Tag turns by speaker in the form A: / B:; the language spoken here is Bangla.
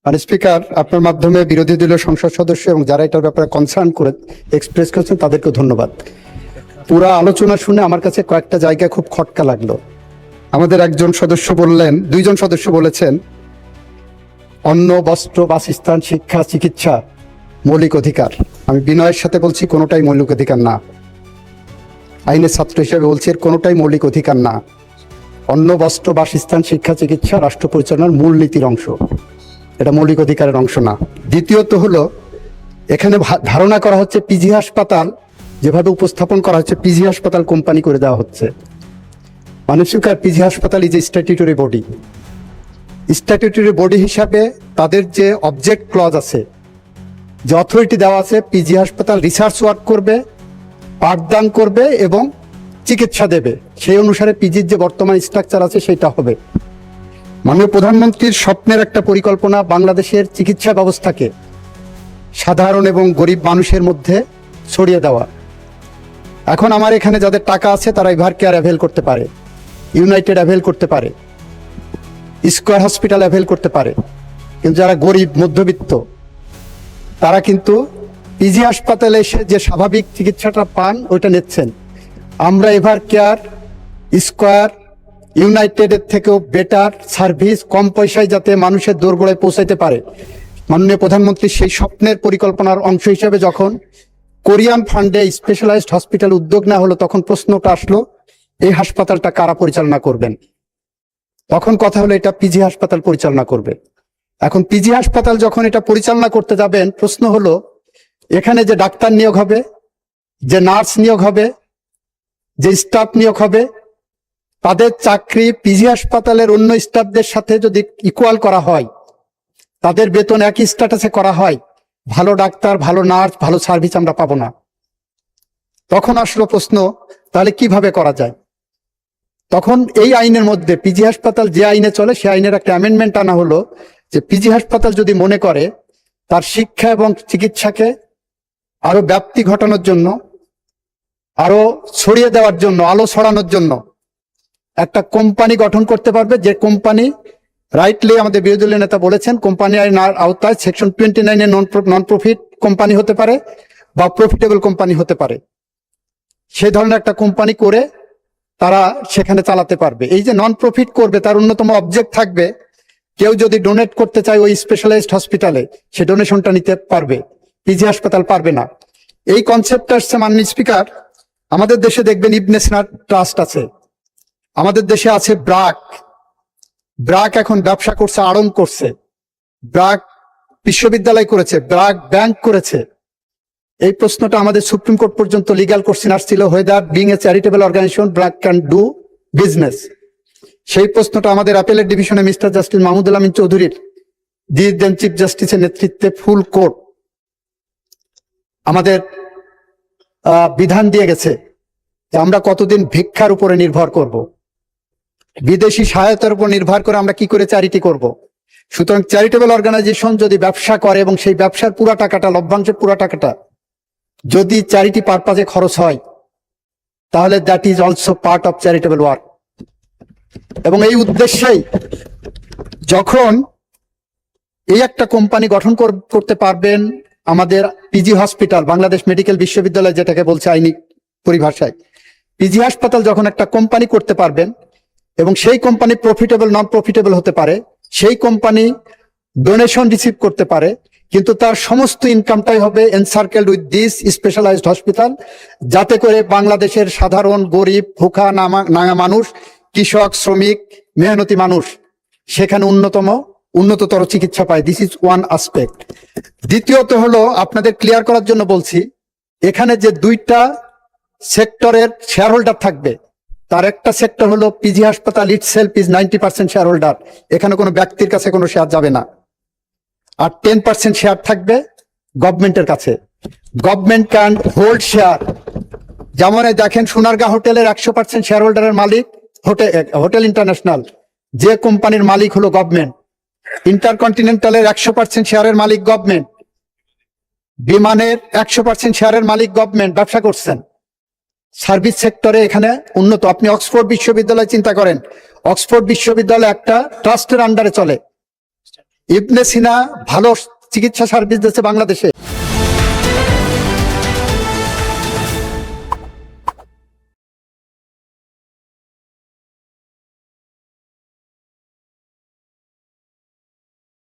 A: আর স্পিকার, আপনার মাধ্যমে বিরোধী দলীয় সংসদ সদস্য এবং যারা এটার ব্যাপারে কনসার্ন করে এক্সপ্রেস করেছেন তাদেরকে ধন্যবাদ। পুরো আলোচনা শুনে আমার কাছে কয়েকটা জায়গায় খুব খটকা লাগলো। আমাদের দুইজন সদস্য বলেছেন অন্ন, বস্ত্র, বাসস্থান, শিক্ষা, চিকিৎসা মৌলিক অধিকার। আমি বিনয়ের সাথে বলছি কোনোটাই মৌলিক অধিকার না। আইনের ছাত্র হিসেবে বলছি এর কোনোটাই মৌলিক অধিকার না। অন্ন, বস্ত্র, বাসস্থান, শিক্ষা, চিকিৎসা রাষ্ট্র পরিচালনার মূল নীতির অংশ, এটা মৌলিক অধিকারের অংশ না। দ্বিতীয়ত হলো, এখানে ধারণা করা হচ্ছে পিজি হাসপাতাল যেভাবে উপস্থাপন করা হচ্ছে পিজি হাসপাতাল কোম্পানি করে দেওয়া হচ্ছে। মানসিকার পিজি হাসপাতাল is a statutory body. Statutory body হিসাবে তাদের যে অবজেক্ট ক্লজ আছে, যে অথরিটি দেওয়া আছে, পিজি হাসপাতাল রিসার্চ ওয়ার্ক করবে, পাঠদান করবে এবং চিকিৎসা দেবে। সেই অনুসারে পিজির যে বর্তমান স্ট্রাকচার আছে সেটা হবে। মাননীয় প্রধানমন্ত্রীর স্বপ্নের একটা পরিকল্পনা বাংলাদেশের চিকিৎসা ব্যবস্থাকে সাধারণ এবং গরিব মানুষের মধ্যে ছড়িয়ে দেওয়া। এখন আমার এখানে যাদের টাকা আছে তারা এভার কেয়ার অ্যাভেল করতে পারে, ইউনাইটেড অ্যাভেল করতে পারে, স্কয়ার হসপিটাল অ্যাভেল করতে পারে, কিন্তু যারা গরিব মধ্যবিত্ত তারা কিন্তু পিজি হাসপাতালে এসে যে স্বাভাবিক চিকিৎসাটা পান ওইটা নিচ্ছেন। আমরা এভার কেয়ার, স্কয়ার, ইউনাইটেডের থেকেও বেটার সার্ভিস কম পয়সায় যাতে মানুষের দোরগোড়ায় পৌঁছাইতে পারে, মাননীয় প্রধানমন্ত্রী সেই স্বপ্নের পরিকল্পনার অংশ হিসেবে যখন কোরিয়ান ফান্ডে স্পেশালাইজড হসপিটাল উদ্যোগ নেওয়া হলো, তখন প্রশ্নটা আসলো এই হাসপাতালটা কারা পরিচালনা করবেন। তখন কথা হলো এটা পিজি হাসপাতাল পরিচালনা করবে। এখন পিজি হাসপাতাল যখন এটা পরিচালনা করতে যাবেন, প্রশ্ন হলো এখানে যে ডাক্তার নিয়োগ হবে, যে নার্স নিয়োগ হবে, যে স্টাফ নিয়োগ হবে, তাদের চাকরি পিজি হাসপাতালের অন্য স্টাফদের সাথে যদি ইকুয়াল করা হয়, তাদের বেতন একই স্ট্যাটাসে করা হয়, ভালো ডাক্তার, ভালো নার্স, ভালো সার্ভিস আমরা পাবো না। তখন আসলো প্রশ্ন, তাহলে কিভাবে করা যায়? তখন এই আইনের মধ্যে পিজি হাসপাতাল যে আইনে চলে সে আইনের একটা অ্যামেন্ডমেন্ট আনা হলো যে পিজি হাসপাতাল যদি মনে করে তার শিক্ষা এবং চিকিৎসাকে আরো ব্যাপ্তি ঘটানোর জন্য, আরো ছড়িয়ে দেওয়ার জন্য, আলো ছড়ানোর জন্য একটা কোম্পানি গঠন করতে পারবে, যে কোম্পানি রাইটলি আমাদের বিরোধী দলীয় নেতা বলেছেন কোম্পানি আইনের আওতায় সেকশন 29 নন প্রফিট কোম্পানি হতে পারে বা প্রফিটেবল কোম্পানি হতে পারে। সেই ধরনের একটা কোম্পানি করে তারা সেখানে চালাতে পারবে। এই যে নন প্রফিট করবে তার অন্যতম অবজেক্ট থাকবে কেউ যদি ডোনেট করতে চায় ওই স্পেশালাইজড হসপিটালে, সে ডোনেশনটা নিতে পারবে, পিজি হাসপাতাল পারবে না। এই কনসেপ্টটা আসছে মাননীয় স্পিকার। আমাদের দেশে দেখবেন ইবনে সিনা ট্রাস্ট আছে, আমাদের দেশে আছে ব্রাক এখন ব্যবসা করছে, আড়ং করছে, ব্রাক বিশ্ববিদ্যালয় করেছে, ব্রাক ব্যাংক করেছে। এই প্রশ্নটা আমাদের সুপ্রিম কোর্ট পর্যন্ত লিগ্যাল কোশ্চেন আসছিল, whether being a charitable organisation BRAC can do business. সেই প্রশ্নটা আমাদের অ্যাপেলেট ডিভিশনে মিস্টার জাস্টিস মাহমুদুল আমিন চৌধুরীর দেন চিফ জাস্টিসের নেতৃত্বে ফুল কোর্ট আমাদের বিধান দিয়ে গেছে যে আমরা কতদিন ভিক্ষার উপরে নির্ভর করব, বিদেশি সহায়তার উপর নির্ভর করে আমরা কি করে চ্যারিটি করব। সুতরাং চ্যারিটেবল অর্গানাইজেশন যদি ব্যবসা করে এবং সেই ব্যবসার পুরা টাকাটা, লভ্যাংশের পুরা টাকাটা যদি চ্যারিটি পারপাজে খরচ হয়, তাহলে that is also part of charitable work. এবং এই উদ্দেশ্যেই যখন এই একটা কোম্পানি গঠন করতে পারবেন, আমাদের পিজি হসপিটাল, বাংলাদেশ মেডিকেল বিশ্ববিদ্যালয় যেটাকে বলছে আইনি পরিভাষায়, পিজি হাসপাতাল যখন একটা কোম্পানি করতে পারবেন এবং সেই কোম্পানি প্রফিটেবল নন প্রফিটেবল হতে পারে, সেই কোম্পানি ডোনেশন রিসিভ করতে পারে, কিন্তু তার সমস্ত ইনকামটাই হবে এনসার্কেলড উইথ দিস স্পেশালাইজড হসপিটাল, যাতে করে বাংলাদেশের সাধারণ গরিব, ভুখা নাঙা মানুষ, কৃষক, শ্রমিক, মেহনতি মানুষ সেখানে উন্নততর চিকিৎসা পায়। This is one aspect. দ্বিতীয়ত হলো, আপনাদের ক্লিয়ার করার জন্য বলছি, এখানে যে দুইটা সেক্টরের শেয়ার হোল্ডার থাকবে, তার একটা সেক্টর হলো পিজি হাসপাতাল ইটসেলফ ইজ 90% শেয়ার হোল্ডার, এখানে কোনো ব্যক্তির কাছে কোনো শেয়ার যাবে না। আর 10% শেয়ার থাকবে গভর্নমেন্টের কাছে। Government can hold share. যেমন দেখেন সোনারগাঁ হোটেলের 100% শেয়ার হোল্ডারের মালিক হোটেল ইন্টারন্যাশনাল, যে কোম্পানির মালিক হলো গভর্নমেন্ট। ইন্টারকন্টিনেন্টালের 100% শেয়ারের মালিক গভর্নমেন্ট। বিমানের 100% শেয়ারের মালিক গভর্নমেন্ট, ব্যবসা করছেন। সার্ভিস সেক্টরে এখানে উন্নত। আপনি অক্সফোর্ড বিশ্ববিদ্যালয় চিন্তা করেন, অক্সফোর্ড বিশ্ববিদ্যালয় একটা ট্রাস্টের আন্ডারে চলে, ইবনে সিনা ভালো চিকিৎসা সার্ভিস দিচ্ছে বাংলাদেশে।